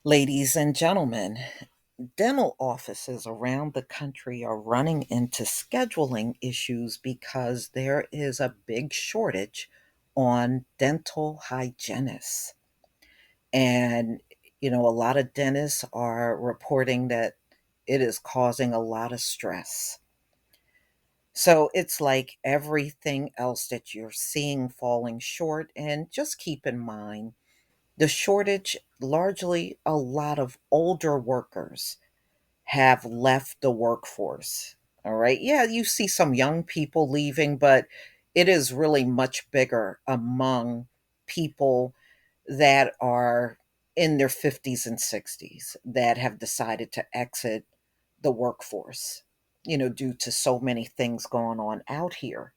Ladies and gentlemen, dental offices around the country are running into scheduling issues because there is a big shortage on dental hygienists. And, a lot of dentists are reporting that it is causing a lot of stress. So it's like everything else that you're seeing falling short. And just keep in mind the shortage, largely a lot of older workers have left the workforce. All right. Yeah, you see some young people leaving, but it is really much bigger among people that are in their 50s and 60s that have decided to exit the workforce, due to so many things going on out here.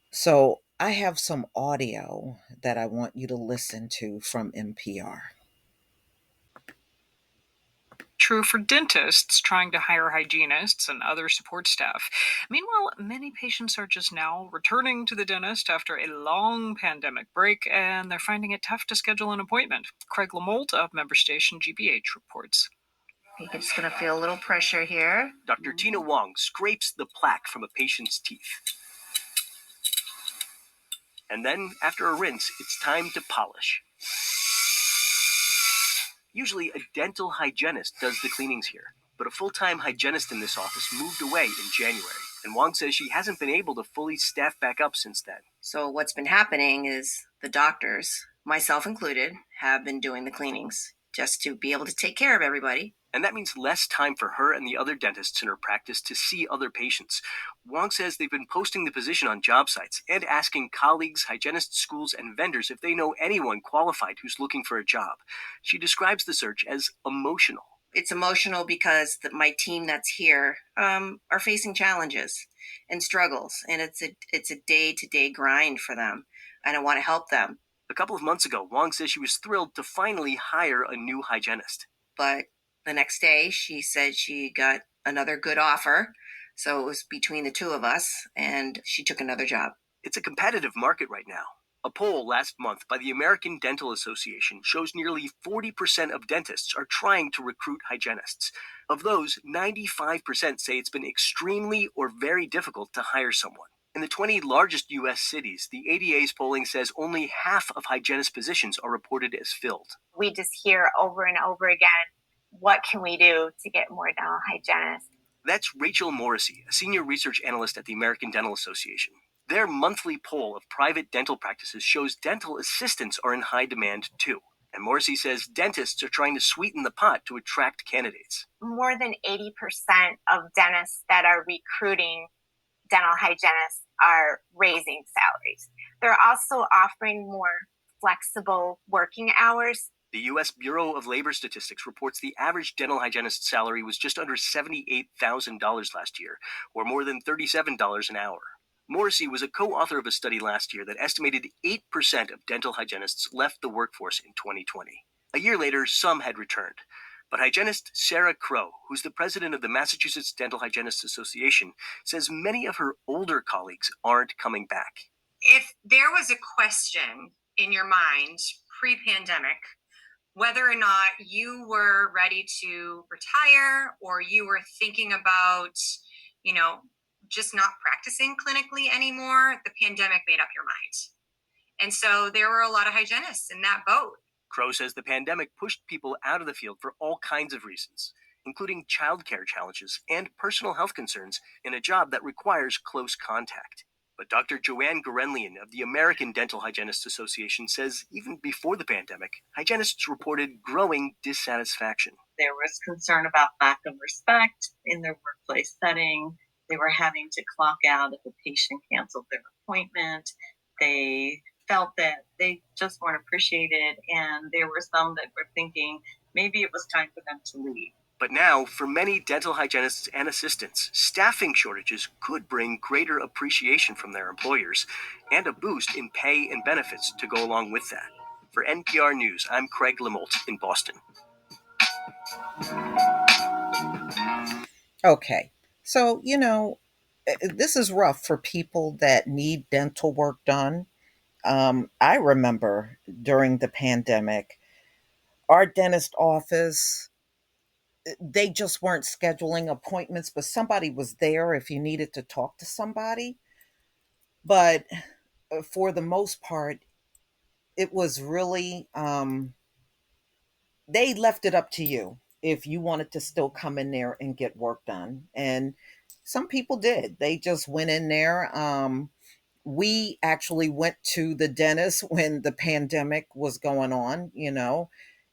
So I have some audio that I want you to listen to from NPR. True for dentists trying to hire hygienists and other support staff. Meanwhile, many patients are just now returning to the dentist after a long pandemic break, and they're finding it tough to schedule an appointment. Craig Lamolt of member station GBH reports. You're just going to feel a little pressure here. Dr. Tina Wong scrapes the plaque from a patient's teeth. And then, after a rinse, it's time to polish. Usually, a dental hygienist does the cleanings here, but a full-time hygienist in this office moved away in January, and Wong says she hasn't been able to fully staff back up since then. So what's been happening is the doctors, myself included, have been doing the cleanings just to be able to take care of everybody. And that means less time for her and the other dentists in her practice to see other patients. Wong says they've been posting the position on job sites and asking colleagues, hygienists, schools, and vendors if they know anyone qualified who's looking for a job. She describes the search as emotional. It's emotional because my team that's here are facing challenges and struggles, and it's a day-to-day grind for them, and I want to help them. A couple of months ago, Wong says she was thrilled to finally hire a new hygienist. But the next day, she said she got another good offer. So it was between the two of us, and she took another job. It's a competitive market right now. A poll last month by the American Dental Association shows nearly 40% of dentists are trying to recruit hygienists. Of those, 95% say it's been extremely or very difficult to hire someone. In the 20 largest U.S. cities, the ADA's polling says only half of hygienist positions are reported as filled. We just hear over and over again, what can we do to get more dental hygienists? That's Rachel Morrissey, a senior research analyst at the American Dental Association. Their monthly poll of private dental practices shows dental assistants are in high demand too. And Morrissey says dentists are trying to sweeten the pot to attract candidates. More than 80% of dentists that are recruiting dental hygienists are raising salaries. They're also offering more flexible working hours. The U.S. Bureau of Labor Statistics reports the average dental hygienist salary was just under $78,000 last year, or more than $37 an hour. Morrissey was a co-author of a study last year that estimated 8% of dental hygienists left the workforce in 2020. A year later, some had returned. But hygienist Sarah Crow, who's the president of the Massachusetts Dental Hygienists Association, says many of her older colleagues aren't coming back. If there was a question in your mind pre-pandemic, whether or not you were ready to retire or you were thinking about, just not practicing clinically anymore, the pandemic made up your mind. And so there were a lot of hygienists in that boat. Crow says the pandemic pushed people out of the field for all kinds of reasons, including childcare challenges and personal health concerns in a job that requires close contact. But Dr. Joanne Gorenlian of the American Dental Hygienists Association says even before the pandemic, hygienists reported growing dissatisfaction. There was concern about lack of respect in their workplace setting. They were having to clock out if a patient canceled their appointment. They felt that they just weren't appreciated, and there were some that were thinking maybe it was time for them to leave. But now, for many dental hygienists and assistants, staffing shortages could bring greater appreciation from their employers and a boost in pay and benefits to go along with that. For NPR News, I'm Craig Lamolt in Boston. Okay. So, this is rough for people that need dental work done. I remember during the pandemic, Our dentist office, they just weren't scheduling appointments, but somebody was there if you needed to talk to somebody. But for the most part, it was really, they left it up to you if you wanted to still come in there and get work done. And some people did. They just went in there. We actually went to the dentist when the pandemic was going on,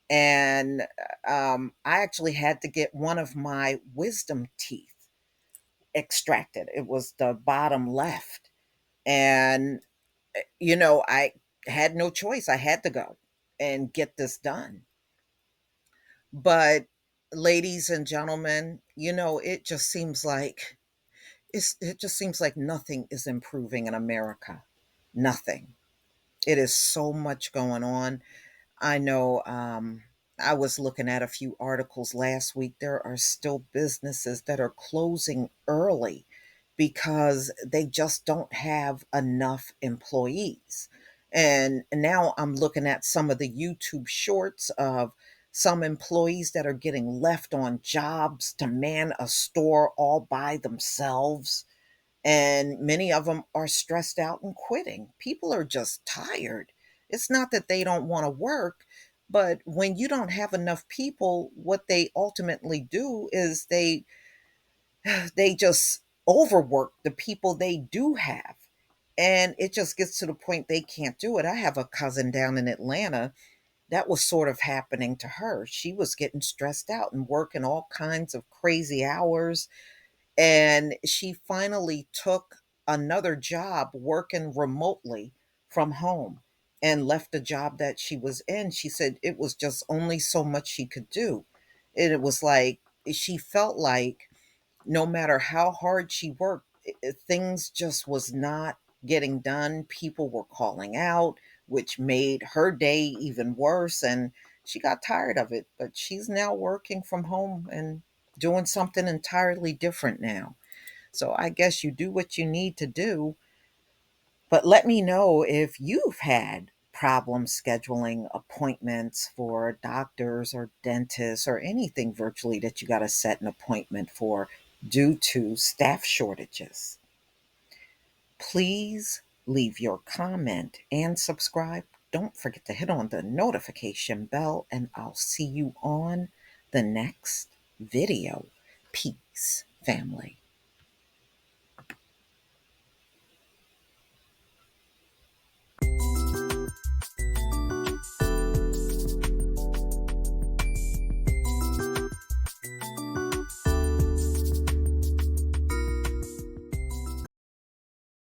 and I actually had to get one of my wisdom teeth extracted. It was the bottom left. And, I had no choice. I had to go and get this done. But, ladies and gentlemen, it just seems like nothing is improving in America. Nothing. It is so much going on. I know, I was looking at a few articles last week. There are still businesses that are closing early because they just don't have enough employees. And now I'm looking at some of the YouTube shorts of some employees that are getting left on jobs to man a store all by themselves, and many of them are stressed out and quitting. People are just tired. It's not that they don't want to work, but when you don't have enough people, what they ultimately do is they just overwork the people they do have. And it just gets to the point they can't do it. I have a cousin down in Atlanta that was sort of happening to her. She was getting stressed out and working all kinds of crazy hours, and she finally took another job working remotely from home and left the job that she was in. She said it was just only so much she could do. And it was like she felt like no matter how hard she worked, things just was not getting done. People were calling out, which made her day even worse. And she got tired of it, but she's now working from home and doing something entirely different now. So I guess you do what you need to do. But let me know if you've had problems scheduling appointments for doctors or dentists or anything virtually that you got to set an appointment for due to staff shortages. Please leave your comment and subscribe. Don't forget to hit on the notification bell, and I'll see you on the next video. Peace, family.